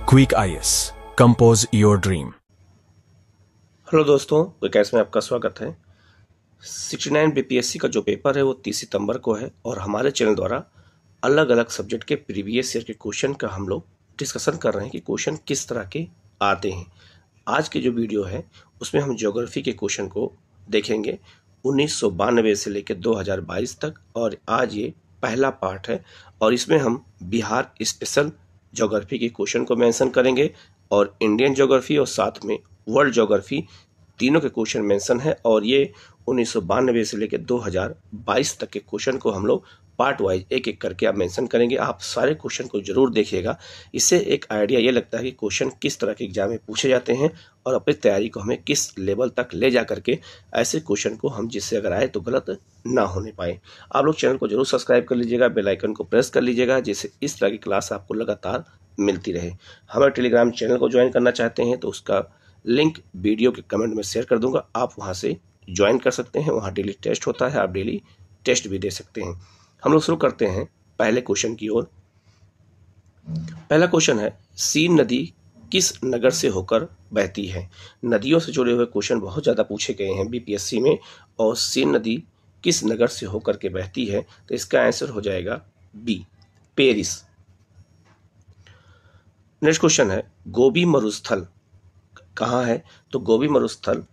Quick IAS, compose your dream. Hello दोस्तों, विकास में आपका स्वागत है। 69 बीपीएससी का जो पेपर है वो 30 सितंबर को है और हमारे चैनल द्वारा अलग अलग सब्जेक्ट के प्रीवियस ईयर के क्वेश्चन का हम लोग डिस्कशन कर रहे हैं कि क्वेश्चन किस तरह के आते हैं। आज की जो वीडियो है उसमें हम ज्योग्राफी के क्वेश्चन को देखेंगे 1992 से लेकर 2022 तक, और आज ये पहला पार्ट है और इसमें हम बिहार स्पेशल ज्योग्राफी के क्वेश्चन को मेंशन करेंगे और इंडियन ज्योग्राफी और साथ में वर्ल्ड ज्योग्राफी तीनों के क्वेश्चन मेंशन है। और ये 1992 से लेकर 2022 तक के क्वेश्चन को हम लोग पार्ट वाइज एक एक करके आप मेंशन करेंगे। आप सारे क्वेश्चन को जरूर देखिएगा, इससे एक आइडिया ये लगता है कि क्वेश्चन किस तरह के एग्जाम में पूछे जाते हैं और अपनी तैयारी को हमें किस लेवल तक ले जा करके ऐसे क्वेश्चन को हम जिससे अगर आए तो गलत ना होने पाए। आप लोग चैनल को जरूर सब्सक्राइब कर लीजिएगा, बेल आइकन को प्रेस कर लीजिएगा, जिससे इस तरह की क्लास आपको लगातार मिलती रहे। हमारे टेलीग्राम चैनल को ज्वाइन करना चाहते हैं तो उसका लिंक वीडियो के कमेंट में शेयर कर दूंगा, आप वहां से ज्वाइन कर सकते हैं। वहां डेली टेस्ट होता है, आप डेली टेस्ट भी दे सकते हैं। हम लोग शुरू करते हैं पहले क्वेश्चन की ओर। पहला क्वेश्चन है, सीन नदी किस नगर से होकर बहती है। नदियों से जुड़े हुए क्वेश्चन बहुत ज़्यादा पूछे गए हैं बीपीएससी में, और सीन नदी किस नगर से होकर के बहती है तो इसका आंसर हो जाएगा बी, पेरिस। नेक्स्ट क्वेश्चन है, गोबी मरुस्थल कहाँ है तो गोबी मरुस्थल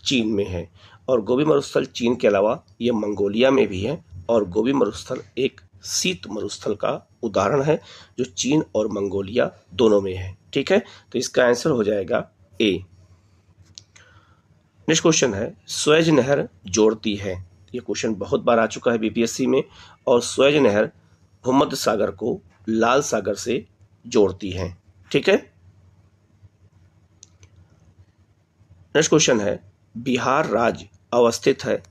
चीन में है, और गोबी मरुस्थल चीन के अलावा ये मंगोलिया में भी है, और गोबी मरुस्थल एक शीत मरुस्थल का उदाहरण है जो चीन और मंगोलिया दोनों में है। ठीक है, तो इसका आंसर हो जाएगा ए। नेक्स्ट क्वेश्चन है, स्वेज नहर जोड़ती है। ये क्वेश्चन बहुत बार आ चुका है बीपीएससी में, और स्वेज नहर भूमध्य सागर को लाल सागर से जोड़ती है। ठीक है। नेक्स्ट क्वेश्चन है, बिहार राज्य अवस्थित है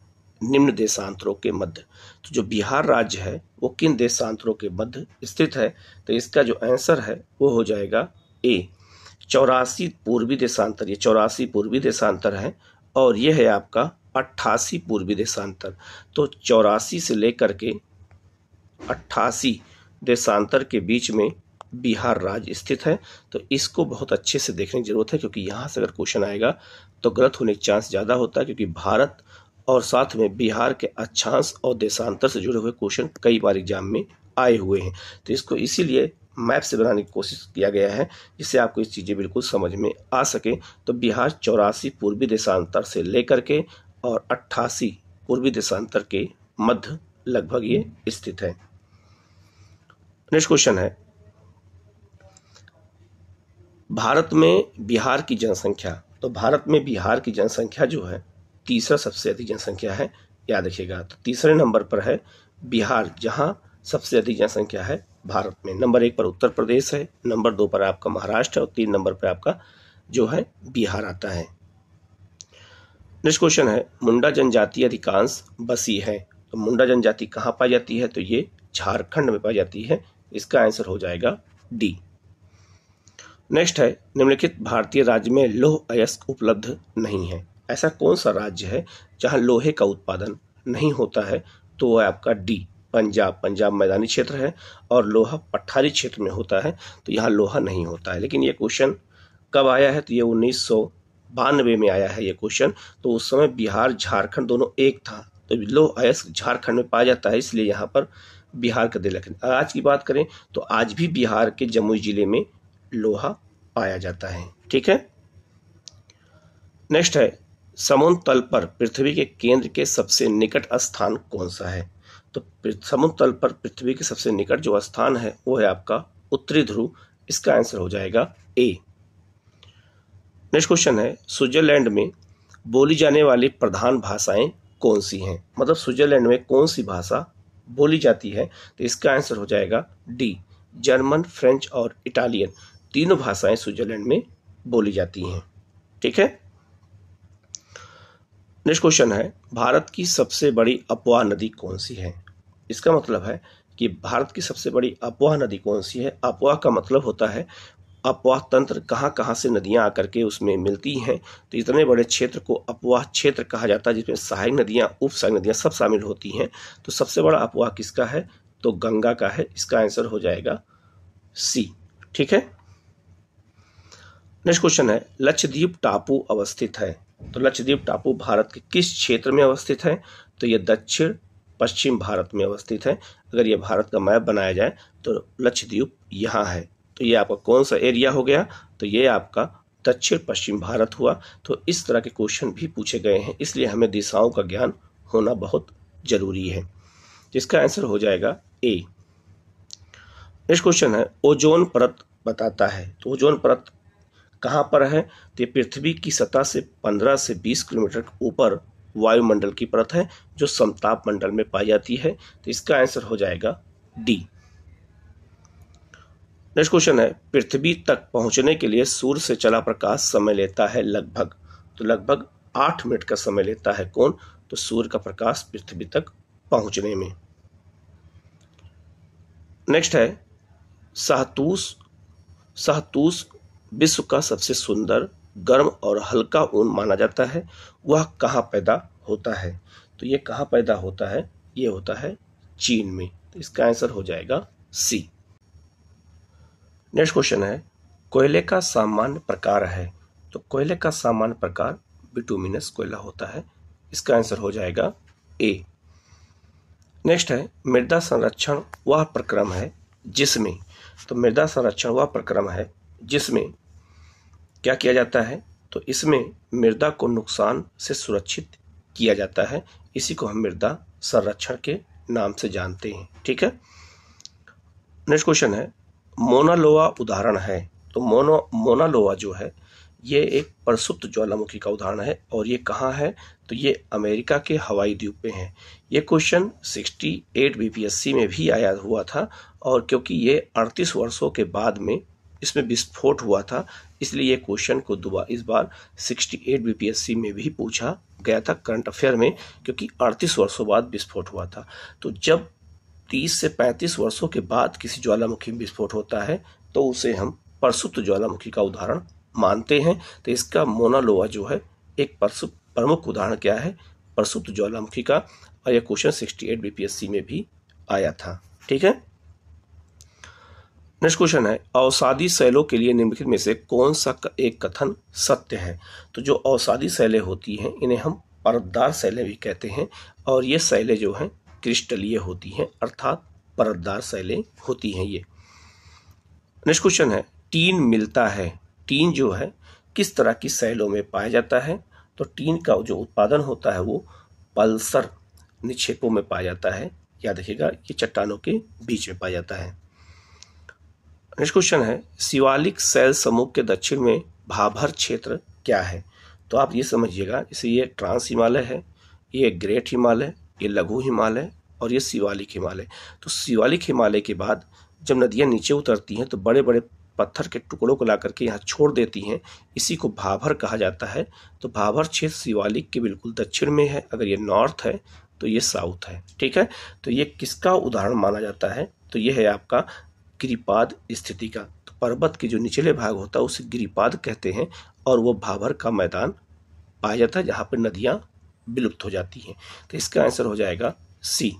निम्न देशांतरों के मध्य। तो जो बिहार राज्य है वो किन देशांतरों के मध्य स्थित है तो इसका जो आंसर है वो हो जाएगा ए, 84 पूर्वी देशांतर। ये 84 पूर्वी देशांतर है और ये है आपका 88 पूर्वी देशांतर। तो 84 से लेकर के 88 देशांतर के बीच में बिहार राज्य स्थित है। तो इसको बहुत अच्छे से देखने की जरूरत है, क्योंकि यहाँ से अगर क्वेश्चन आएगा तो गलत होने का चांस ज़्यादा होता है, क्योंकि भारत और साथ में बिहार के अक्षांश और देशांतर से जुड़े हुए क्वेश्चन कई बार एग्जाम में आए हुए हैं। तो इसको इसीलिए मैप से बनाने की कोशिश किया गया है, जिससे आपको इस चीज़ें बिल्कुल समझ में आ सके। तो बिहार 84 पूर्वी देशांतर से लेकर के और 88 पूर्वी देशांतर के मध्य लगभग ये स्थित है। नेक्स्ट क्वेश्चन है, भारत में बिहार की जनसंख्या। तो भारत में बिहार की जनसंख्या जो है तीसरा सबसे अधिक जनसंख्या है, याद रखिएगा। तो तीसरे नंबर पर है बिहार, जहां सबसे अधिक जनसंख्या है भारत में। नंबर 1 पर उत्तर प्रदेश है, नंबर 2 पर आपका महाराष्ट्र और 3 नंबर पर आपका जो है बिहार आता है। नेक्स्ट क्वेश्चन है, मुंडा जनजाति अधिकांश बसी है। तो मुंडा जनजाति कहाँ पाई जाती है तो ये झारखंड में पाई जाती है। इसका आंसर हो जाएगा डी। नेक्स्ट है, निम्नलिखित भारतीय राज्य में लौह अयस्क उपलब्ध नहीं है। ऐसा कौन सा राज्य है जहां लोहे का उत्पादन नहीं होता है तो वह आपका डी, पंजाब। पंजाब मैदानी क्षेत्र है और लोहा पठारी क्षेत्र में होता है, तो यहाँ लोहा नहीं होता है। लेकिन ये क्वेश्चन कब आया है तो ये 1992 में आया है ये क्वेश्चन। तो उस समय बिहार झारखंड दोनों एक था, तो लौह अयस्क झारखंड में पाया जाता है, इसलिए यहाँ पर बिहार का दे। लेकिन आज की बात करें तो आज भी बिहार के जमुई जिले में लोहा पाया जाता है। ठीक है। नेक्स्ट है, समुद्र तल पर पृथ्वी के केंद्र के सबसे निकट स्थान कौन सा है। तो समुद्र तल पर पृथ्वी के सबसे निकट जो स्थान है वो है आपका उत्तरी ध्रुव। इसका आंसर हो जाएगा ए। नेक्स्ट क्वेश्चन है, स्विट्जरलैंड में बोली जाने वाली प्रधान भाषाएं कौन सी हैं। मतलब स्विट्जरलैंड में कौन सी भाषा बोली जाती है तो इसका आंसर हो जाएगा डी, जर्मन, फ्रेंच और इटालियन। तीनों भाषाएं स्विट्जरलैंड में बोली जाती हैं। ठीक है। नेक्स्ट क्वेश्चन है, भारत की सबसे बड़ी अपवाह नदी कौन सी है। इसका मतलब है कि भारत की सबसे बड़ी अपवाह नदी कौन सी है। अपवाह का मतलब होता है अपवाह तंत्र, कहाँ कहाँ से नदियाँ आकर के उसमें मिलती हैं। तो इतने बड़े क्षेत्र को अपवाह क्षेत्र कहा जाता है, जिसमें सहायक नदियाँ, उप सहायक नदियाँ सब शामिल होती हैं। तो सबसे बड़ा अपवाह किसका है तो गंगा का है। इसका आंसर हो जाएगा सी। ठीक है। नेक्स्ट क्वेश्चन है लक्षद्वीप टापू अवस्थित है, तो लक्षद्वीप टापू भारत के किस क्षेत्र में अवस्थित है? तो ये दक्षिण पश्चिम भारत में अवस्थित है। अगर ये भारत का मैप बनाया जाए तो लक्षद्वीप यहाँ है, तो ये आपका कौन सा एरिया हो गया? तो ये आपका दक्षिण पश्चिम भारत हुआ। तो इस तरह के क्वेश्चन भी पूछे गए हैं, इसलिए हमें दिशाओं का ज्ञान होना बहुत जरूरी है, जिसका आंसर हो जाएगा ए। नेक्स्ट क्वेश्चन है ओजोन परत बताता है, तो ओजोन परत कहाँ पर है? तो ये पृथ्वी की सतह से 15 से 20 किलोमीटर ऊपर वायुमंडल की परत है जो समताप मंडल में पाई जाती है। तो इसका आंसर हो जाएगा डी। नेक्स्ट क्वेश्चन है पृथ्वी तक पहुंचने के लिए सूर्य से चला प्रकाश समय लेता है लगभग, तो लगभग 8 मिनट का समय लेता है कौन? तो सूर्य का प्रकाश पृथ्वी तक पहुंचने में। नेक्स्ट है शाहतूश विश्व का सबसे सुंदर, गर्म और हल्का ऊन माना जाता है, वह कहाँ पैदा होता है? तो ये कहाँ पैदा होता है? ये होता है चीन में। तो इसका आंसर हो जाएगा सी। नेक्स्ट क्वेश्चन है कोयले का सामान्य प्रकार है, तो कोयले का सामान्य प्रकार बिटुमिनस कोयला होता है। इसका आंसर हो जाएगा ए। नेक्स्ट है मृदा संरक्षण वह प्रक्रम है जिसमें, तो मृदा संरक्षण वह प्रक्रम है जिसमें क्या किया जाता है? तो इसमें मृदा को नुकसान से सुरक्षित किया जाता है, इसी को हम मृदा संरक्षण के नाम से जानते हैं। ठीक है। नेक्स्ट क्वेश्चन है मोना लोआ उदाहरण है, तो मोना लोआ जो है ये एक प्रसुप्त ज्वालामुखी का उदाहरण है, और ये कहाँ है? तो ये अमेरिका के हवाई द्वीप पे है। ये क्वेश्चन 68 बीपीएससी में भी आया हुआ था, और क्योंकि ये 38 वर्षों के बाद में इसमें विस्फोट हुआ था, इसलिए ये क्वेश्चन को इस बार 68 बीपीएससी में भी पूछा गया था करंट अफेयर में, क्योंकि 38 वर्षों बाद विस्फोट हुआ था। तो जब 30 से 35 वर्षों के बाद किसी ज्वालामुखी में विस्फोट होता है तो उसे हम प्रसुप्त ज्वालामुखी का उदाहरण मानते हैं। तो इसका मोना लोआ जो है एक प्रमुख उदाहरण क्या है? प्रसुप्त ज्वालामुखी का, और यह क्वेश्चन 68 बीपीएससी में भी आया था। ठीक है। नेक्स्ट क्वेश्चन है अवसादी शैलों के लिए निम्नलिखित में से कौन सा एक कथन सत्य है? तो जो अवसादी शैलें होती हैं इन्हें हम परतदार शैलें भी कहते हैं, और ये शैलें जो हैं क्रिस्टलीय होती हैं, अर्थात परतदार शैलें होती हैं ये। नेक्स्ट क्वेश्चन है टीन मिलता है, टीन जो है किस तरह की शैलों में पाया जाता है? तो टीन का जो उत्पादन होता है वो पल्सर निक्षेपों में पाया जाता है। याद रखिएगा ये चट्टानों के बीच में पाया जाता है। नेक्स्ट क्वेश्चन है शिवालिक शैल समूह के दक्षिण में भाभर क्षेत्र क्या है? तो आप ये समझिएगा, जैसे ये ट्रांस हिमालय है, ये ग्रेट हिमालय, ये लघु हिमालय और ये शिवालिक हिमालय। तो शिवालिक हिमालय के बाद जब नदियाँ नीचे उतरती हैं तो बड़े बड़े पत्थर के टुकड़ों को ला करके यहाँ छोड़ देती हैं, इसी को भाभर कहा जाता है। तो भाभर क्षेत्र शिवालिक के बिल्कुल दक्षिण में है, अगर ये नॉर्थ है तो ये साउथ है। ठीक है। तो ये किसका उदाहरण माना जाता है? तो ये है आपका गिरिपाद स्थिति का। तो पर्वत के जो निचले भाग होता है उसे गिरिपाद कहते हैं, और वो भाभर का मैदान पाया जाता है जहाँ पर नदियाँ विलुप्त हो जाती हैं। तो इसका आंसर हो जाएगा सी।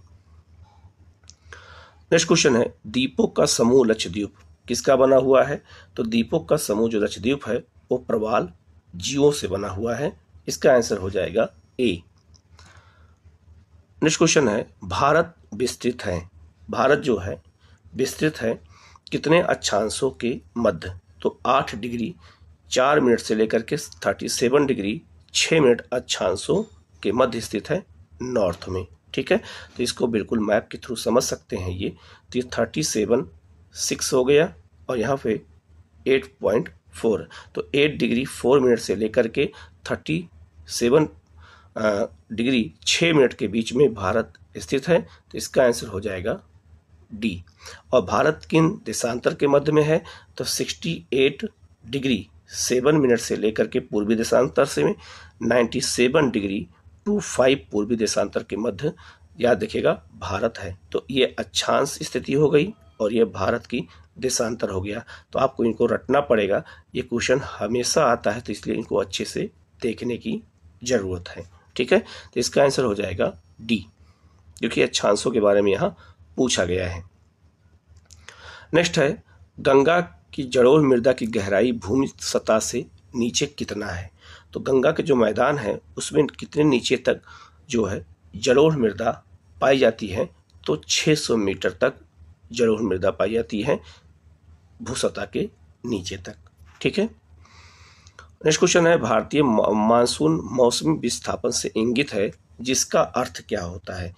नेक्स्ट क्वेश्चन है द्वीपों का समूह लक्षद्वीप किसका बना हुआ है? तो द्वीपों का समूह जो लक्षद्वीप है वो प्रवाल जीवों से बना हुआ है। इसका आंसर हो जाएगा ए। नेक्स्ट क्वेश्चन है भारत विस्तृत है, भारत जो है विस्तृत है कितने अक्षांशों के मध्य? तो 8 डिग्री 4 मिनट से लेकर के 37 डिग्री 6 मिनट अक्षांशों के मध्य स्थित है नॉर्थ में। ठीक है। तो इसको बिल्कुल मैप के थ्रू समझ सकते हैं ये। तो ये 37.6 हो गया, और यहाँ पे 8.4, तो 8 डिग्री 4 मिनट से लेकर के 37 डिग्री 6 मिनट के बीच में भारत स्थित है। तो इसका आंसर हो जाएगा डी। और भारत किन देशांतर के मध्य में है? तो 68 डिग्री 7 मिनट से लेकर के पूर्वी देशांतर से में 97 डिग्री 25 पूर्वी देशांतर के मध्य, याद रखिएगा, भारत है। तो ये अक्षांश स्थिति हो गई और ये भारत की देशांतर हो गया। तो आपको इनको रटना पड़ेगा, ये क्वेश्चन हमेशा आता है, तो इसलिए इनको अच्छे से देखने की जरूरत है। ठीक है। तो इसका आंसर हो जाएगा डी, क्योंकि अक्षांशों के बारे में यहाँ पूछा गया है। नेक्स्ट है गंगा कि जलोढ़ मृदा की गहराई भूमि सतह से नीचे कितना है। तो गंगा के जो मैदान है उसमें कितने नीचे तक जो है जलोढ़ मृदा पाई जाती है, तो 600 मीटर तक जलोढ़ मृदा पाई जाती है भूसतह के नीचे तक। ठीक है। नेक्स्ट क्वेश्चन है, भारतीय मानसून मौसमी विस्थापन से इंगित है, जिसका अर्थ क्या होता है।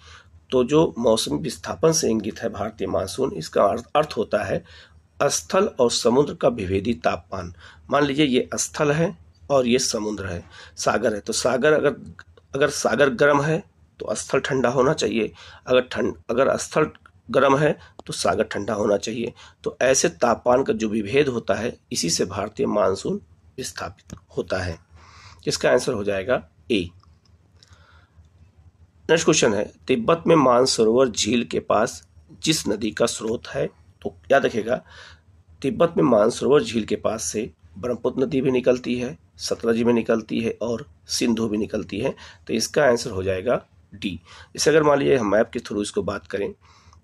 तो जो मौसमी विस्थापन से इंगित है भारतीय मानसून, इसका अर्थ होता है स्थल और समुद्र का विभेदी तापमान। मान लीजिए ये स्थल है और ये समुद्र है, सागर है। तो सागर अगर सागर गर्म है तो स्थल ठंडा होना चाहिए, अगर स्थल गर्म है तो सागर ठंडा होना चाहिए। तो ऐसे तापमान का जो विभेद होता है, इसी से भारतीय मानसून विस्थापित होता है। इसका आंसर हो जाएगा ए। नेक्स्ट क्वेश्चन है, तिब्बत में मानसरोवर झील के पास जिस नदी का स्रोत है, तो याद रखिएगा तिब्बत में मानसरोवर झील के पास से ब्रह्मपुत्र नदी भी निकलती है, सतलज भी निकलती है और सिंधु भी निकलती है। तो इसका आंसर हो जाएगा डी। इसे अगर मान लीजिए हम मैप के थ्रू इसको बात करें,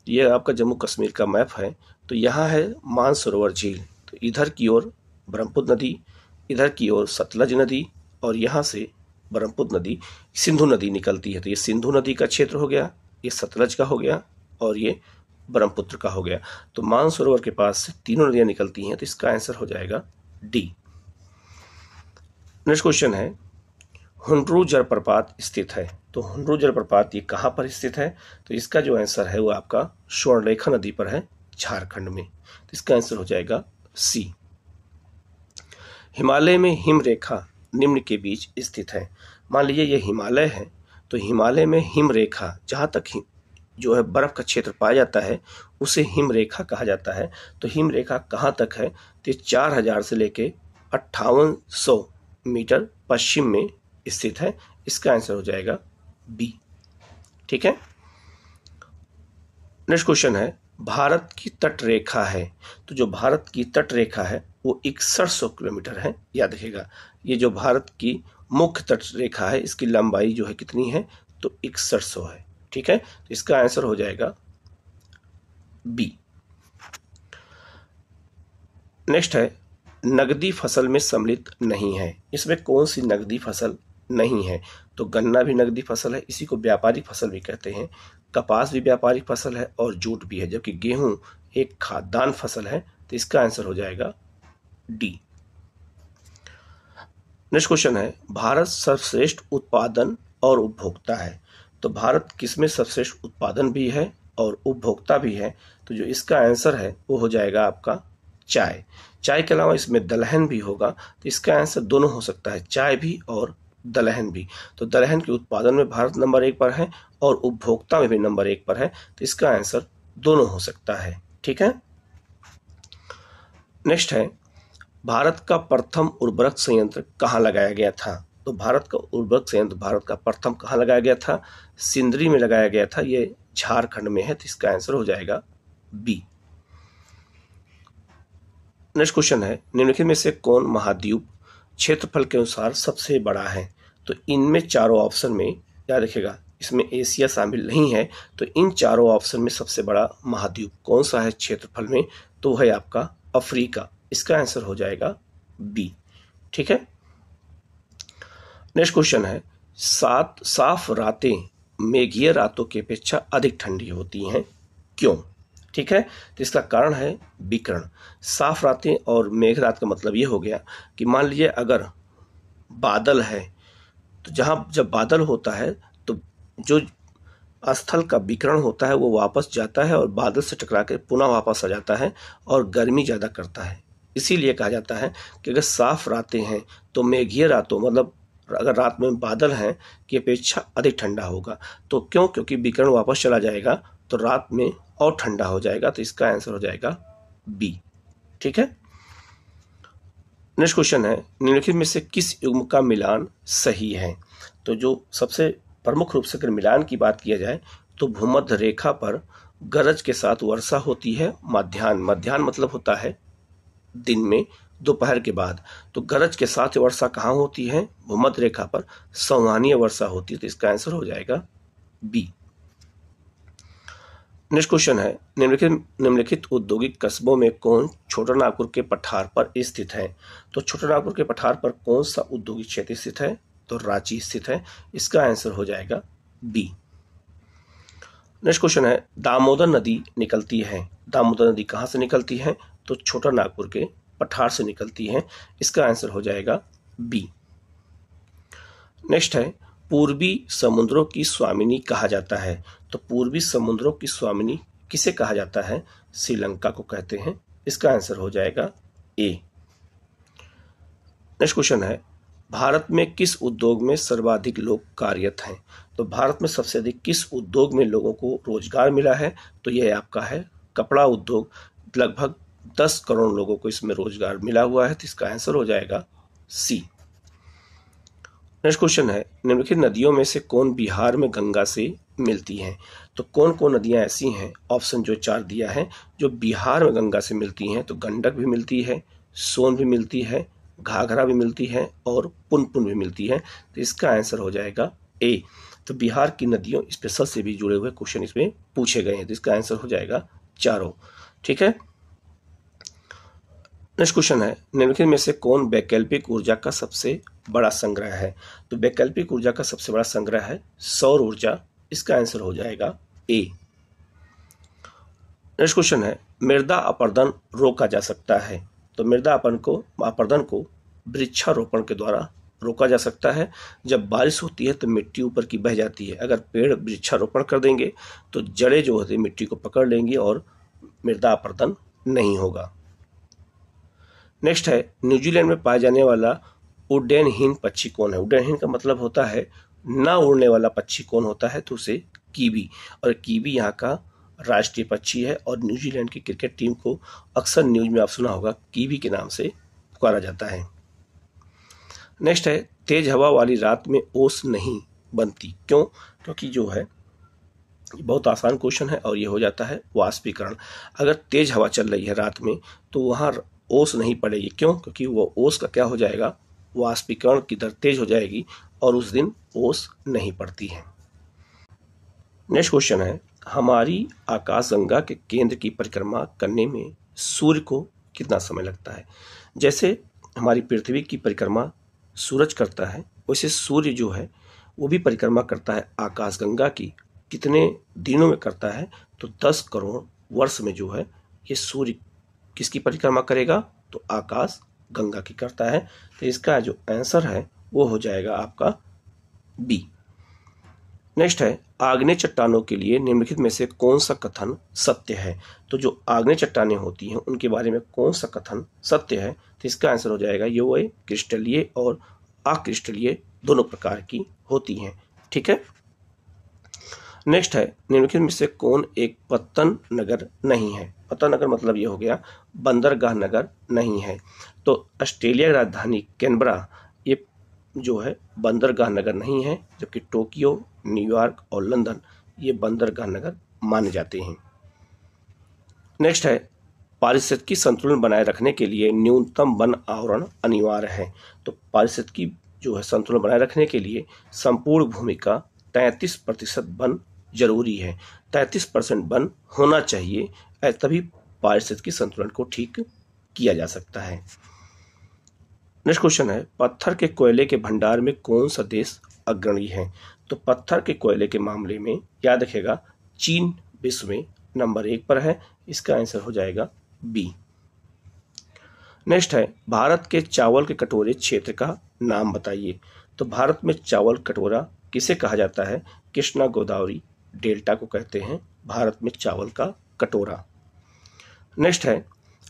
ये आपका जम्मू कश्मीर का मैप है। तो यहाँ है मानसरोवर झील, तो इधर की ओर ब्रह्मपुत्र नदी, इधर की ओर सतलज नदी और यहाँ से ब्रह्मपुत्र नदी सिंधु नदी निकलती है। तो ये सिंधु नदी का क्षेत्र हो गया, ये सतलज का हो गया और ये ब्रह्मपुत्र का हो गया। तो मानसरोवर के पास से तीनों नदियां निकलती हैं, तो इसका आंसर हो जाएगा डी। नेक्स्ट क्वेश्चन है, हुंड्रू जलप्रपात स्थित है। तो हुंड्रू जलप्रपात ये कहाँ पर स्थित है। तो इसका जो आंसर है वो आपका स्वर्णरेखा नदी पर है, झारखंड में। तो इसका आंसर हो जाएगा सी। हिमालय में हिमरेखा निम्न के बीच स्थित है। मान लीजिए ये हिमालय है, तो हिमालय में हिमरेखा जहाँ तक जो है बर्फ का क्षेत्र पाया जाता है उसे हिमरेखा कहा जाता है। तो हिमरेखा कहाँ तक है, तो 4000 से लेके 5800 मीटर पश्चिम में स्थित है। इसका आंसर हो जाएगा बी। ठीक है। नेक्स्ट क्वेश्चन है, भारत की तट रेखा है। तो जो भारत की तट रेखा है वो 6100 किलोमीटर है। याद रखिएगा ये जो भारत की मुख्य तट रेखा है इसकी लंबाई जो है कितनी है, तो 6100 है। ठीक है। तो इसका आंसर हो जाएगा बी। नेक्स्ट है, नगदी फसल में सम्मिलित नहीं है। इसमें कौन सी नगदी फसल नहीं है। तो गन्ना भी नगदी फसल है, इसी को व्यापारिक फसल भी कहते हैं। कपास भी व्यापारिक फसल है और जूट भी है, जबकि गेहूं एक खाद्यान्न फसल है। तो इसका आंसर हो जाएगा डी। नेक्स्ट क्वेश्चन है, भारत सर्वश्रेष्ठ उत्पादन और उपभोक्ता है। तो भारत किसमें सर्वश्रेष्ठ उत्पादन भी है और उपभोक्ता भी है। तो जो इसका आंसर है वो हो जाएगा आपका चाय। चाय के अलावा इसमें दलहन भी होगा, तो इसका आंसर दोनों हो सकता है, चाय भी और दलहन भी। तो दलहन के उत्पादन में भारत नंबर 1 पर है और उपभोक्ता में भी नंबर 1 पर है। तो इसका आंसर दोनों हो सकता है। ठीक है। नेक्स्ट है, भारत का प्रथम उर्वरक संयंत्र कहाँ लगाया गया था। तो भारत का उर्वरक संयंत्र भारत का प्रथम कहाँ लगाया गया था, सिंदरी में लगाया गया था। ये झारखंड में है। तो इसका आंसर हो जाएगा बी। नेक्स्ट क्वेश्चन है, निम्नलिखित में से कौन महाद्वीप क्षेत्रफल के अनुसार सबसे बड़ा है। तो इनमें चारों ऑप्शन में याद रखिएगा इसमें एशिया शामिल नहीं है। तो इन चारों ऑप्शन में सबसे बड़ा महाद्वीप कौन सा है क्षेत्रफल में, तो है आपका अफ्रीका। इसका आंसर हो जाएगा बी। ठीक है। नेक्स्ट क्वेश्चन है, साफ रातें मेघीय रातों की अपेक्षा अधिक ठंडी होती हैं, क्यों। ठीक है। तो इसका कारण है विकिरण। साफ रातें और मेघ रात का मतलब ये हो गया कि मान लीजिए अगर बादल है, तो जहाँ जब बादल होता है तो जो स्थल का विकिरण होता है वो वापस जाता है और बादल से टकरा कर पुनः वापस आ जाता है और गर्मी ज़्यादा करता है। इसीलिए कहा जाता है कि अगर साफ रातें हैं तो मेघीय रातों मतलब अगर रात में बादल हैं की अपेक्षा अधिक ठंडा होगा। तो क्यों, क्योंकि विकिरण वापस चला जाएगा तो रात में और ठंडा हो जाएगा। तो इसका आंसर हो जाएगा बी। ठीक है। नेक्स्ट क्वेश्चन है, निम्नलिखित में से किस युग्म का मिलान सही है। तो जो सबसे प्रमुख रूप से अगर मिलान की बात किया जाए तो भूमध्य रेखा पर गरज के साथ वर्षा होती है मध्याह्न मतलब होता है दिन में दोपहर के बाद। तो गरज के साथ वर्षा कहाँ होती है, भूमध्य रेखा पर संवहनीय वर्षा होती है। तो इसका आंसर हो जाएगा बी। नेक्स्ट क्वेश्चन है, निम्नलिखित औद्योगिक कस्बों में कौन छोटा नागपुर के पठार पर स्थित है? तो छोटा नागपुर के पठार पर कौन सा औद्योगिक क्षेत्र स्थित है? तो रांची स्थित है। इसका आंसर हो जाएगा बी। नेक्स्ट क्वेश्चन है, दामोदर नदी निकलती है, दामोदर नदी कहाँ से निकलती है? तो छोटा नागपुर के पठार से निकलती है। इसका आंसर हो जाएगा बी। नेक्स्ट है, पूर्वी समुद्रों की स्वामिनी कहा जाता है। तो पूर्वी समुद्रों की स्वामिनी किसे कहा जाता है? श्रीलंका को कहते हैं। इसका आंसर हो जाएगा ए। नेक्स्ट क्वेश्चन है, भारत में किस उद्योग में सर्वाधिक लोग कार्यरत हैं? तो भारत में सबसे अधिक किस उद्योग में लोगों को रोजगार मिला है? तो यह आपका है कपड़ा उद्योग। लगभग 10 करोड़ लोगों को इसमें रोजगार मिला हुआ है। तो इसका आंसर हो जाएगा सी। नेक्स्ट क्वेश्चन है, निम्नलिखित नदियों में से कौन बिहार में गंगा से मिलती हैं? तो कौन कौन नदियां ऐसी हैं? ऑप्शन जो 4 दिया है जो बिहार में गंगा से मिलती हैं। तो गंडक भी मिलती है, सोन भी मिलती है, घाघरा भी मिलती है और पुनपुन भी मिलती है। तो इसका आंसर हो जाएगा ए। तो बिहार की नदियों स्पेशल से भी जुड़े हुए क्वेश्चन इसमें पूछे गए हैं। तो इसका आंसर हो जाएगा चारों। ठीक है। नेक्स्ट क्वेश्चन है, निम्नलिखित में से कौन वैकल्पिक ऊर्जा का सबसे बड़ा संग्रह है? तो वैकल्पिक ऊर्जा का सबसे बड़ा संग्रह है सौर ऊर्जा। इसका आंसर हो जाएगा ए। नेक्स्ट क्वेश्चन है, मृदा अपरदन रोका जा सकता है। तो मृदा अपरदन को वृक्षारोपण के द्वारा रोका जा सकता है। जब बारिश होती है तो मिट्टी ऊपर की बह जाती है। अगर पेड़ वृक्षारोपण कर देंगे तो जड़ें जो होती है मिट्टी को पकड़ लेंगी और मृदा अपरदन नहीं होगा। नेक्स्ट है, न्यूजीलैंड में पाया जाने वाला उड्डयनहीन पक्षी कौन है? उड्डयनहीन का मतलब होता है ना उड़ने वाला पक्षी कौन होता है? तो उसे कीवी। और कीवी यहाँ का राष्ट्रीय पक्षी है और न्यूजीलैंड की क्रिकेट टीम को अक्सर न्यूज में आप सुना होगा कीवी के नाम से पुकारा जाता है। नेक्स्ट है, तेज हवा वाली रात में ओस नहीं बनती, क्यों? क्योंकि जो है बहुत आसान क्वेश्चन है और ये हो जाता है वाष्पीकरण। अगर तेज हवा चल रही है रात में तो वहाँ ओस नहीं पड़ेगी। क्यों? क्योंकि वो ओस का क्या हो जाएगा, वाष्पीकरण की दर तेज हो जाएगी और उस दिन ओस नहीं पड़ती है। नेक्स्ट क्वेश्चन है, हमारी आकाशगंगा के केंद्र की परिक्रमा करने में सूर्य को कितना समय लगता है? जैसे हमारी पृथ्वी की परिक्रमा सूरज करता है, वैसे सूर्य जो है वो भी परिक्रमा करता है आकाशगंगा की। कितने दिनों में करता है? तो 10 करोड़ वर्ष में जो है ये सूर्य किसकी परिक्रमा करेगा? तो आकाश गंगा की करता है। तो इसका जो आंसर है वो हो जाएगा आपका बी। नेक्स्ट है, आग्नेय चट्टानों के लिए निम्नलिखित में से कौन सा कथन सत्य है? तो जो आग्नेय चट्टानें होती हैं उनके बारे में कौन सा कथन सत्य है? तो इसका आंसर हो जाएगा ये क्रिस्टलीय और अक्रिस्टलीय दोनों प्रकार की होती हैं। ठीक है। नेक्स्ट है, निम्नलिखित में से कौन एक पत्तन नगर नहीं है? पत्तन नगर मतलब ये हो गया बंदरगाह नगर नहीं है। तो ऑस्ट्रेलिया की राजधानी कैनबरा ये जो है बंदरगाह नगर नहीं है, जबकि टोक्यो, न्यूयॉर्क और लंदन ये बंदरगाह नगर माने जाते हैं। नेक्स्ट है, पारिस्थितिकी संतुलन बनाए रखने के लिए न्यूनतम वन आवरण अनिवार्य है। तो पारिस्थितिकी जो है संतुलन बनाए रखने के लिए संपूर्ण भूमि का 33% वन जरूरी है। 33% वन होना चाहिए, तभी पारिस्थितिकी संतुलन को ठीक किया जा सकता है। नेक्स्ट क्वेश्चन है, पत्थर के कोयले के भंडार में कौन सा देश अग्रणी है? तो पत्थर के कोयले के मामले में याद रखेगा चीन विश्व में नंबर 1 पर है। इसका आंसर हो जाएगा बी। नेक्स्ट है, भारत के चावल के कटोरे क्षेत्र का नाम बताइए। तो भारत में चावल कटोरा किसे कहा जाता है? कृष्णा गोदावरी डेल्टा को कहते हैं भारत में चावल का कटोरा। नेक्स्ट है,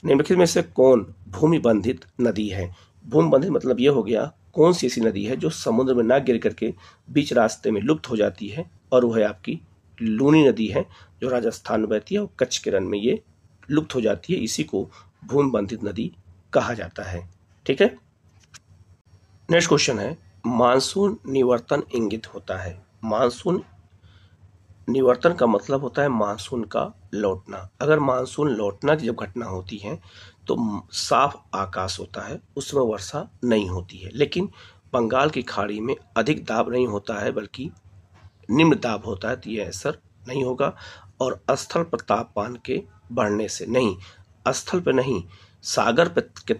निम्नलिखित में से कौन भूमि बंधित नदी है? भूमि बंधित मतलब ये हो गया कौन सी ऐसी नदी है जो समुद्र में ना गिर करके बीच रास्ते में लुप्त हो जाती है, और वह है आपकी लूनी नदी है जो राजस्थान में बहती है और कच्छ के रण में ये लुप्त हो जाती है। इसी को भूमि बंधित नदी कहा जाता है। ठीक है। नेक्स्ट क्वेश्चन है, मानसून निवर्तन इंगित होता है। मानसून निवर्तन का मतलब होता है मानसून का लौटना। अगर मानसून लौटना की जब घटना होती है तो साफ आकाश होता है, उसमें वर्षा नहीं होती है। लेकिन बंगाल की खाड़ी में अधिक दाब नहीं होता है बल्कि निम्न दाब होता है, तो यह असर नहीं होगा। और स्थल पर तापमान के बढ़ने से। नहीं, स्थल पे नहीं, सागर पे के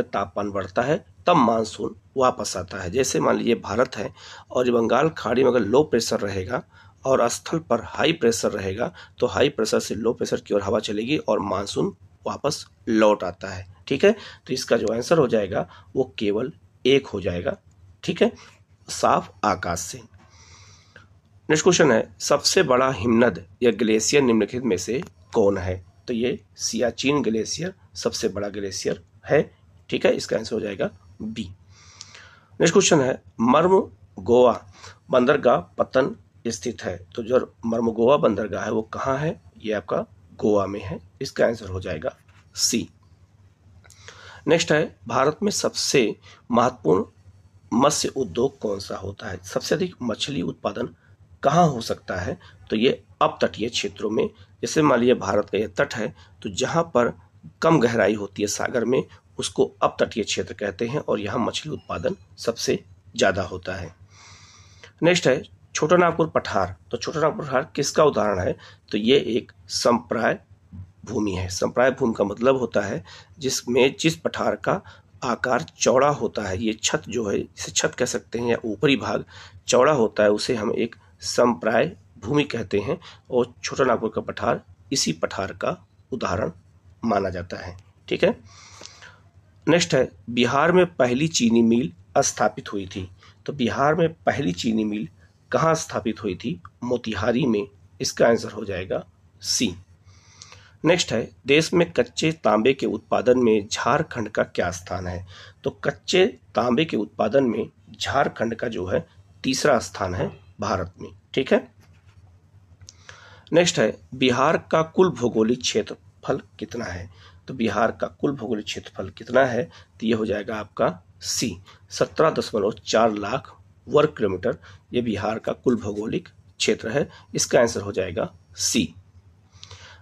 तापमान बढ़ता है तब मानसून वापस आता है। जैसे मान लीजिए भारत है और ये बंगाल खाड़ी में अगर लो प्रेशर रहेगा और स्थल पर हाई प्रेशर रहेगा तो हाई प्रेशर से लो प्रेशर की ओर हवा चलेगी और मानसून वापस लौट आता है। ठीक है, तो इसका जो आंसर हो जाएगा वो केवल 1 हो जाएगा। ठीक है, साफ आकाश से। नेक्स्ट क्वेश्चन है, सबसे बड़ा हिमनद या ग्लेशियर निम्नलिखित में से कौन है? तो ये सियाचिन ग्लेशियर सबसे बड़ा ग्लेशियर है। ठीक है, इसका आंसर हो जाएगा बी। नेक्स्ट क्वेश्चन है, मर्मगोवा बंदरगाह पतन स्थित है। तो जो मर्मगोवा बंदरगाह है वो कहाँ है? ये आपका गोवा में है। इसका आंसर हो जाएगा सी। नेक्स्ट है, भारत में सबसे महत्वपूर्ण मत्स्य उद्योग कौन सा होता है? सबसे अधिक मछली उत्पादन कहाँ हो सकता है? तो ये अपतटीय क्षेत्रों में। जैसे मान लीजिए भारत का ये तट है तो जहाँ पर कम गहराई होती है सागर में उसको अपतटीय क्षेत्र कहते हैं और यहाँ मछली उत्पादन सबसे ज़्यादा होता है। नेक्स्ट है, छोटा नागपुर पठार। तो छोटा नागपुर पठार किसका उदाहरण है? तो ये एक संप्राय भूमि है। संप्राय भूमि का मतलब होता है जिसमें जिस पठार का आकार चौड़ा होता है, ये छत जो है इसे छत कह सकते हैं या ऊपरी भाग चौड़ा होता है, उसे हम एक संप्राय भूमि कहते हैं और छोटा नागपुर का पठार इसी पठार का उदाहरण माना जाता है। ठीक है, नेक्स्ट है, बिहार में पहली चीनी मिल स्थापित हुई थी। तो बिहार में पहली चीनी मिल कहाँ स्थापित हुई थी? मोतिहारी में। इसका आंसर हो जाएगा सी। नेक्स्ट है, देश में कच्चे तांबे के उत्पादन में झारखंड का क्या स्थान है? तो कच्चे तांबे के उत्पादन में झारखंड का जो है तीसरा स्थान है भारत में। ठीक है, नेक्स्ट है, बिहार का कुल भौगोलिक क्षेत्रफल कितना है? तो बिहार का कुल भौगोलिक क्षेत्रफल कितना है? तो ये हो जाएगा आपका सी, 17.4 लाख वर्ग किलोमीटर। ये बिहार का कुल भौगोलिक क्षेत्र है। इसका आंसर हो जाएगा सी।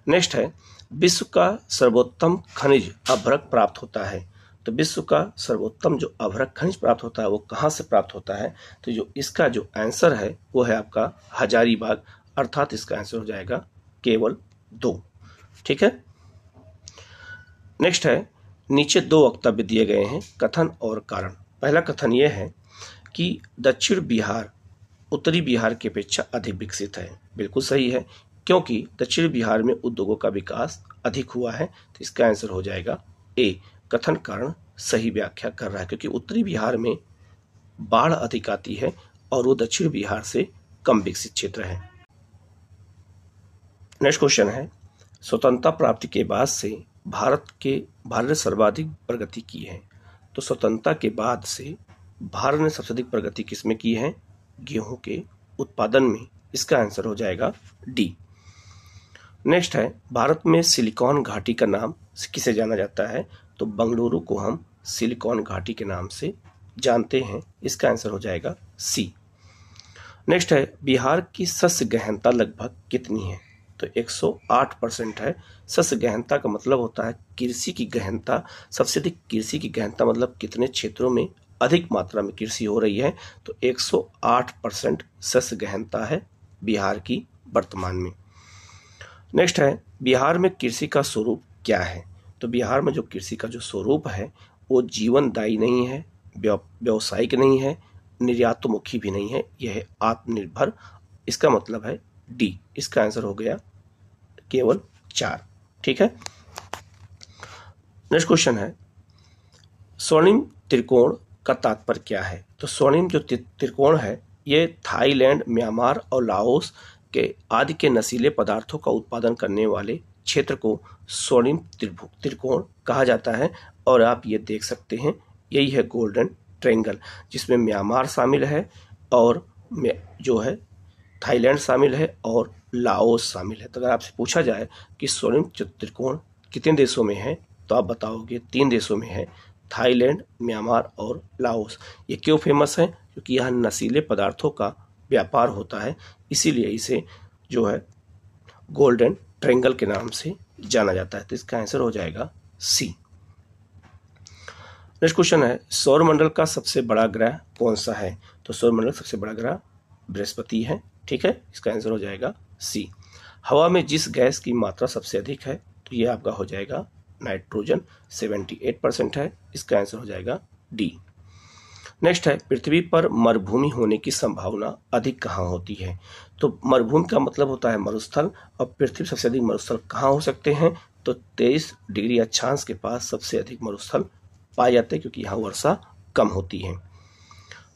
नेक्स्ट है, विश्व का सर्वोत्तम खनिज अभ्रक प्राप्त होता है। तो विश्व का सर्वोत्तम जो अभ्रक खनिज प्राप्त होता है वो कहाँ से प्राप्त होता है? तो जो इसका जो आंसर है वो है आपका हजारीबाग, अर्थात इसका आंसर हो जाएगा केवल 2। ठीक है, नेक्स्ट है, नीचे 2 वक्तव्य दिए गए हैं, कथन और कारण। पहला कथन ये है कि दक्षिण बिहार उत्तरी बिहार की अपेक्षा अधिक विकसित है। बिल्कुल सही है, क्योंकि दक्षिण बिहार में उद्योगों का विकास अधिक हुआ है। तो इसका आंसर हो जाएगा ए। कथन कारण सही व्याख्या कर रहा है, क्योंकि उत्तरी बिहार में बाढ़ अधिक आती है और वो दक्षिण बिहार से कम विकसित क्षेत्र है। नेक्स्ट क्वेश्चन है, स्वतंत्रता प्राप्ति के बाद से भारत ने सर्वाधिक प्रगति की है। तो स्वतंत्रता के बाद से भारत ने सबसे अधिक प्रगति किसमें की है? गेहूं के उत्पादन में। इसका आंसर हो जाएगा डी। नेक्स्ट है, भारत में सिलिकॉन घाटी का नाम किसे जाना जाता है? तो बेंगलुरु को हम सिलिकॉन घाटी के नाम से जानते हैं। इसका आंसर हो जाएगा सी। नेक्स्ट है, बिहार की शस्य गहनता लगभग कितनी है? तो 108% है। शस्य गहनता का मतलब होता है कृषि की गहनता। सबसे अधिक कृषि की गहनता मतलब कितने क्षेत्रों में अधिक मात्रा में कृषि हो रही है। तो 108% शस्य गहनता है बिहार की वर्तमान में। नेक्स्ट है, बिहार में कृषि का स्वरूप क्या है? तो बिहार में जो कृषि का जो स्वरूप है वो जीवनदायी नहीं है, व्यावसायिक नहीं है, निर्यातोन्मुखी भी नहीं है, यह है आत्मनिर्भर। इसका मतलब है डी। इसका आंसर हो गया केवल 4। ठीक है, नेक्स्ट क्वेश्चन है, स्वर्णिम त्रिकोण का तात्पर्य क्या है? तो स्वर्णिम जो त्रिकोण है ये थाईलैंड, म्यांमार और लाओस के आदि के नशीले पदार्थों का उत्पादन करने वाले क्षेत्र को स्वर्णिम त्रिकोण कहा जाता है। और आप ये देख सकते हैं यही है गोल्डन ट्रायंगल, जिसमें म्यांमार शामिल है और जो है थाईलैंड शामिल है और लाओस शामिल है। तो अगर आपसे पूछा जाए कि स्वर्णिम त्रिकोण कितने देशों में है तो आप बताओगे 3 देशों में है, थाईलैंड, म्यांमार और लाओस। ये क्यों फेमस है? क्योंकि यहाँ नशीले पदार्थों का व्यापार होता है, इसीलिए इसे जो है गोल्डन ट्रायंगल के नाम से जाना जाता है। तो इसका आंसर हो जाएगा सी। नेक्स्ट क्वेश्चन है, सौरमंडल का सबसे बड़ा ग्रह कौन सा है? तो सौरमंडल सबसे बड़ा ग्रह बृहस्पति है। ठीक है, इसका आंसर हो जाएगा सी। हवा में जिस गैस की मात्रा सबसे अधिक है तो ये आपका हो जाएगा नाइट्रोजन, 78% है। इसका आंसर हो जाएगा डी। नेक्स्ट है, पृथ्वी पर मरुभूमि होने की संभावना अधिक कहाँ होती है? तो मरुभूमि का मतलब होता है मरुस्थल, और पृथ्वी सबसे अधिक मरुस्थल कहाँ हो सकते हैं? तो 23 डिग्री अक्षांश के पास सबसे अधिक मरुस्थल पाए जाते हैं, क्योंकि यहाँ वर्षा कम होती है।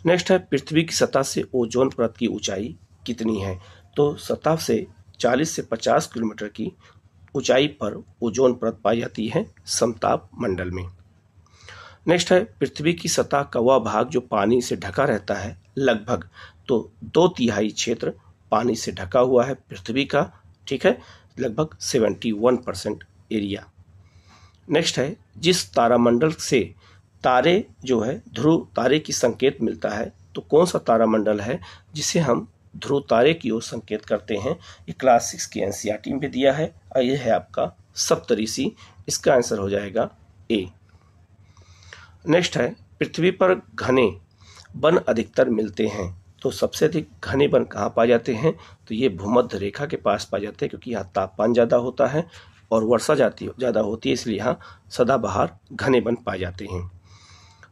नेक्स्ट है, पृथ्वी की सतह से ओजोन परत की ऊंचाई कितनी है? तो सतह से 40 से 50 किलोमीटर की ऊंचाई पर ओजोन परत पाई जाती है समताप मंडल में। नेक्स्ट है, पृथ्वी की सतह का वह भाग जो पानी से ढका रहता है लगभग, तो 2/3 क्षेत्र पानी से ढका हुआ है पृथ्वी का, ठीक है, लगभग 71% एरिया। नेक्स्ट है, जिस तारामंडल से तारे जो है ध्रुव तारे की संकेत मिलता है, तो कौन सा तारामंडल है जिसे हम ध्रुव तारे की ओर संकेत करते हैं? ये क्लास 6 की एनसीईआरटी में दिया है, और ये है आपका सप्तऋषि। इसका आंसर हो जाएगा ए। नेक्स्ट है, पृथ्वी पर घने वन अधिकतर मिलते हैं, तो सबसे अधिक घने वन कहाँ पाए जाते हैं? तो ये भूमध्य रेखा के पास पाए जाते हैं, क्योंकि यहाँ तापमान ज़्यादा होता है और वर्षा ज़्यादा होती है, इसलिए यहाँ सदाबहार घने वन पाए जाते हैं।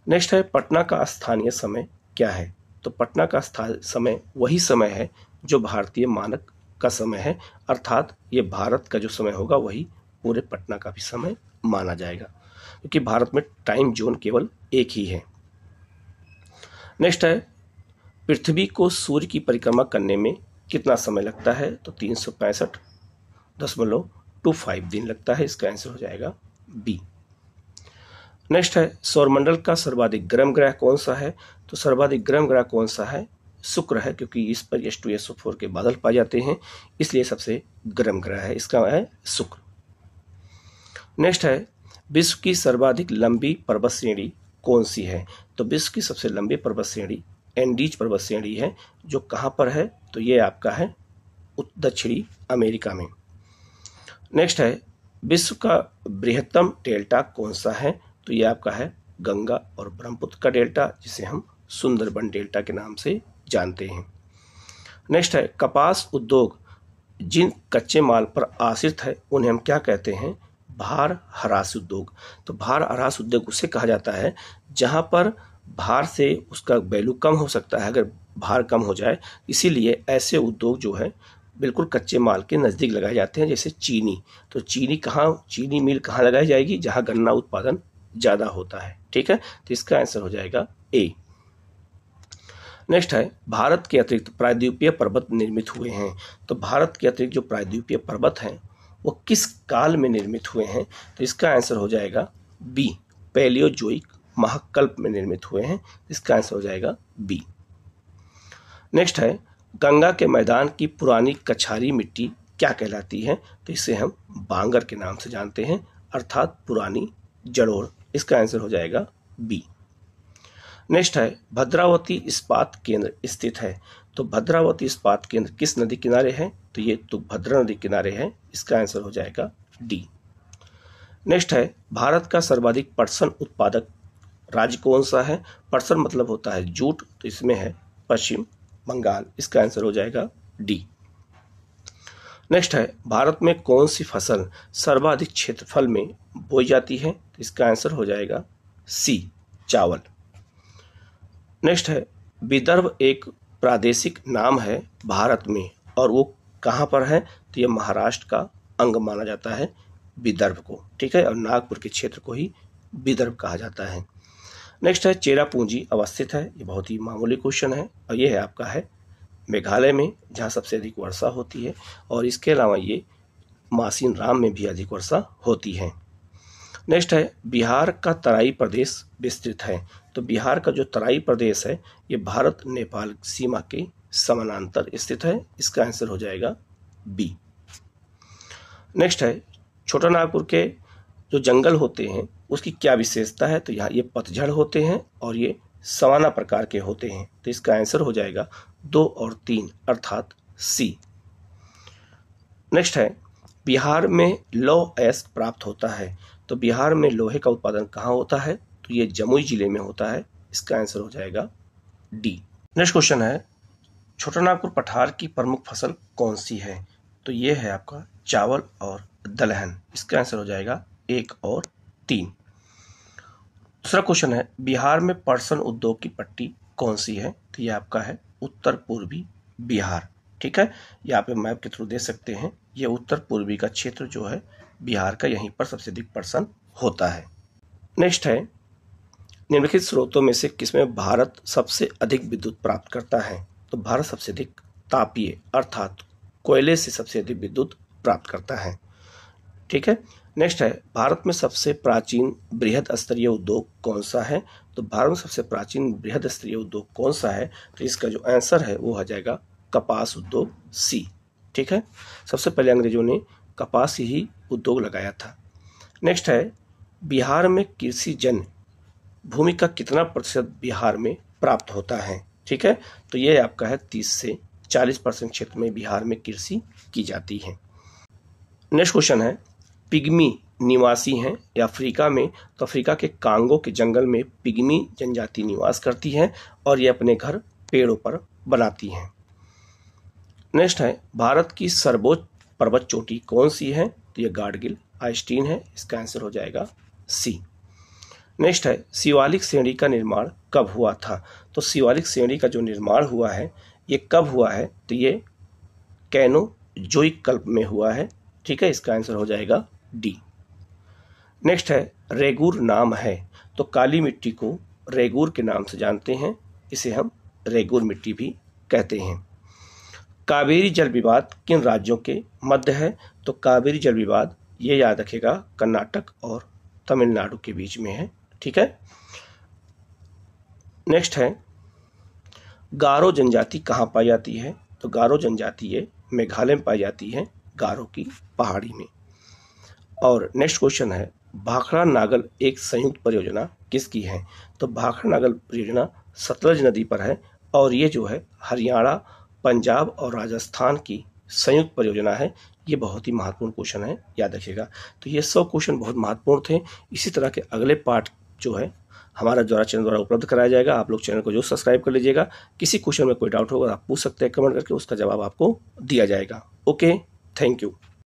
नेक्स्ट है, पटना का स्थानीय समय क्या है? तो पटना का समय वही समय है जो भारतीय मानक का समय है, अर्थात ये भारत का जो समय होगा वही पूरे पटना का भी समय माना जाएगा, क्योंकि भारत में टाइम जोन केवल एक ही है। नेक्स्ट है, पृथ्वी को सूर्य की परिक्रमा करने में कितना समय लगता है? तो 365.25 दिन लगता है। इसका आंसर हो जाएगा बी। नेक्स्ट है, सौरमंडल का सर्वाधिक गर्म ग्रह कौन सा है? तो सर्वाधिक गर्म ग्रह कौन सा है? शुक्र है, क्योंकि इस पर H2SO4 के बादल पाए जाते हैं, इसलिए सबसे गर्म ग्रह है। इसका है शुक्र। नेक्स्ट है, विश्व की सर्वाधिक लंबी पर्वत श्रेणी कौन सी है? तो विश्व की सबसे लंबी पर्वत श्रेणी एंडीज पर्वत श्रेणी है, जो कहाँ पर है? तो ये आपका है दक्षिणी अमेरिका में। नेक्स्ट है, विश्व का बृहत्तम डेल्टा कौन सा है? तो ये आपका है गंगा और ब्रह्मपुत्र का डेल्टा, जिसे हम सुंदरबन डेल्टा के नाम से जानते हैं। नेक्स्ट है, कपास उद्योग जिन कच्चे माल पर आश्रित है उन्हें हम क्या कहते हैं? भार ह्रास उद्योग। तो भार ह्रास उद्योग उसे कहा जाता है जहां पर भार से उसका वैल्यू कम हो सकता है, अगर भार कम हो जाए, इसीलिए ऐसे उद्योग जो है बिल्कुल कच्चे माल के नज़दीक लगाए जाते हैं, जैसे चीनी। तो चीनी मिल कहाँ लगाई जाएगी? जहां गन्ना उत्पादन ज़्यादा होता है, ठीक है। तो इसका आंसर हो जाएगा ए। नेक्स्ट है, भारत के अतिरिक्त प्रायद्वीपीय पर्वत निर्मित हुए हैं। तो भारत के अतिरिक्त जो प्रायद्वीपीय पर्वत हैं वो किस काल में निर्मित हुए हैं? तो इसका आंसर हो जाएगा बी, पैलियोजोइक महाकल्प में निर्मित हुए हैं। इसका आंसर हो जाएगा बी। नेक्स्ट है, गंगा के मैदान की पुरानी कछारी मिट्टी क्या कहलाती है? तो इसे हम बांगर के नाम से जानते हैं, अर्थात पुरानी जड़ोड़। इसका आंसर हो जाएगा बी। नेक्स्ट है, भद्रावती इस्पात केंद्र स्थित है। तो भद्रावती इस्पात केंद्र किस नदी किनारे है? तो ये तुंगभद्रा नदी किनारे है। इसका आंसर हो जाएगा डी। नेक्स्ट है, भारत का सर्वाधिक पटसन उत्पादक राज्य कौन सा है? पटसन मतलब होता है जूट, तो इसमें है पश्चिम बंगाल। इसका आंसर हो जाएगा डी। नेक्स्ट है, भारत में कौन सी फसल सर्वाधिक क्षेत्रफल में बोई जाती है? तो इसका आंसर हो जाएगा सी, चावल। नेक्स्ट है, विदर्भ एक प्रादेशिक नाम है भारत में, और वो कहाँ पर है? तो ये महाराष्ट्र का अंग माना जाता है विदर्भ को, ठीक है, और नागपुर के क्षेत्र को ही विदर्भ कहा जाता है। नेक्स्ट है, चेरापूंजी अवस्थित है। ये बहुत ही मामूली क्वेश्चन है, और ये है आपका है मेघालय में, जहाँ सबसे अधिक वर्षा होती है, और इसके अलावा ये मासिन राम में भी अधिक वर्षा होती है। नेक्स्ट है, बिहार का तराई प्रदेश विस्तृत है। तो बिहार का जो तराई प्रदेश है ये भारत नेपाल सीमा के समानांतर स्थित है। इसका आंसर हो जाएगा बी। नेक्स्ट है, छोटा नागपुर के जो जंगल होते हैं उसकी क्या विशेषता है? तो यहाँ ये पतझड़ होते हैं और ये सवाना प्रकार के होते हैं। तो इसका आंसर हो जाएगा 2 और 3, अर्थात सी। नेक्स्ट है, बिहार में लौह अयस्क प्राप्त होता है। तो बिहार में लोहे का उत्पादन कहाँ होता है? तो ये जमुई जिले में होता है। इसका आंसर हो जाएगा डी। नेक्स्ट क्वेश्चन है, छोटा नागपुर पठार की प्रमुख फसल कौन सी है? तो ये है आपका चावल और दलहन। इसका आंसर हो जाएगा 1 और 3। दूसरा क्वेश्चन है, बिहार में पटसन उद्योग की पट्टी कौन सी है? तो ये आपका है उत्तर पूर्वी बिहार। ठीक है, यहाँ पे मैप के थ्रू दे सकते हैं। ये उत्तर पूर्वी का क्षेत्र जो है बिहार का, यहीं पर सबसे अधिक पटसन होता है। नेक्स्ट है, निम्नलिखित स्रोतों में से किसमें भारत सबसे अधिक विद्युत प्राप्त करता है? तो भारत सबसे अधिक तापीय अर्थात कोयले से सबसे अधिक विद्युत प्राप्त करता है। ठीक है, नेक्स्ट है, भारत में सबसे प्राचीन बृहद स्तरीय उद्योग कौन सा है? तो भारत में सबसे प्राचीन बृहद स्तरीय उद्योग कौन सा है? तो इसका जो आंसर है वो हो जाएगा कपास उद्योग, सी। ठीक है, सबसे पहले अंग्रेजों ने कपास ही उद्योग लगाया था। नेक्स्ट है, बिहार में कृषि जन्य भूमि का कितना प्रतिशत बिहार में प्राप्त होता है? ठीक है, तो ये आपका है 30 से 40% क्षेत्र में बिहार में कृषि की जाती है। नेक्स्ट क्वेश्चन है, पिग्मी निवासी हैं या अफ्रीका में? तो अफ्रीका के कांगो के जंगल में पिग्मी जनजाति निवास करती है और ये अपने घर पेड़ों पर बनाती हैं। नेक्स्ट है, भारत की सर्वोच्च पर्वत चोटी कौन सी है? तो ये गाडगिल आइस्टीन है। इसका आंसर हो जाएगा सी। नेक्स्ट है, शिवालिक श्रेणी का निर्माण कब हुआ था? तो शिवालिक श्रेणी का जो निर्माण हुआ है ये कब हुआ है? तो ये कैनोजोइक कल्प में हुआ है। ठीक है, इसका आंसर हो जाएगा डी। नेक्स्ट है, रेगूर नाम है? तो काली मिट्टी को रेगूर के नाम से जानते हैं, इसे हम रेगूर मिट्टी भी कहते हैं। कावेरी जल विवाद किन राज्यों के मध्य है? तो कावेरी जल विवाद, ये याद रखेगा, कर्नाटक और तमिलनाडु के बीच में है। ठीक है, नेक्स्ट है, गारो जनजाति कहाँ पाई जाती है? तो गारो जनजाति ये मेघालय में पाई जाती है, गारो की पहाड़ी में। और नेक्स्ट क्वेश्चन है, भाखड़ा नागल एक संयुक्त परियोजना किसकी है? तो भाखड़ा नागल परियोजना सतलज नदी पर है और ये जो है हरियाणा, पंजाब और राजस्थान की संयुक्त परियोजना है। ये बहुत ही महत्वपूर्ण क्वेश्चन है, याद रखिएगा। तो ये 100 क्वेश्चन बहुत महत्वपूर्ण थे। इसी तरह के अगले पार्ट जो है हमारा द्वारा चैनल द्वारा उपलब्ध कराया जाएगा। आप लोग चैनल को जो सब्सक्राइब कर लीजिएगा। किसी क्वेश्चन में कोई डाउट होगा आप पूछ सकते हैं कमेंट करके, उसका जवाब आपको दिया जाएगा। Okay, thank you.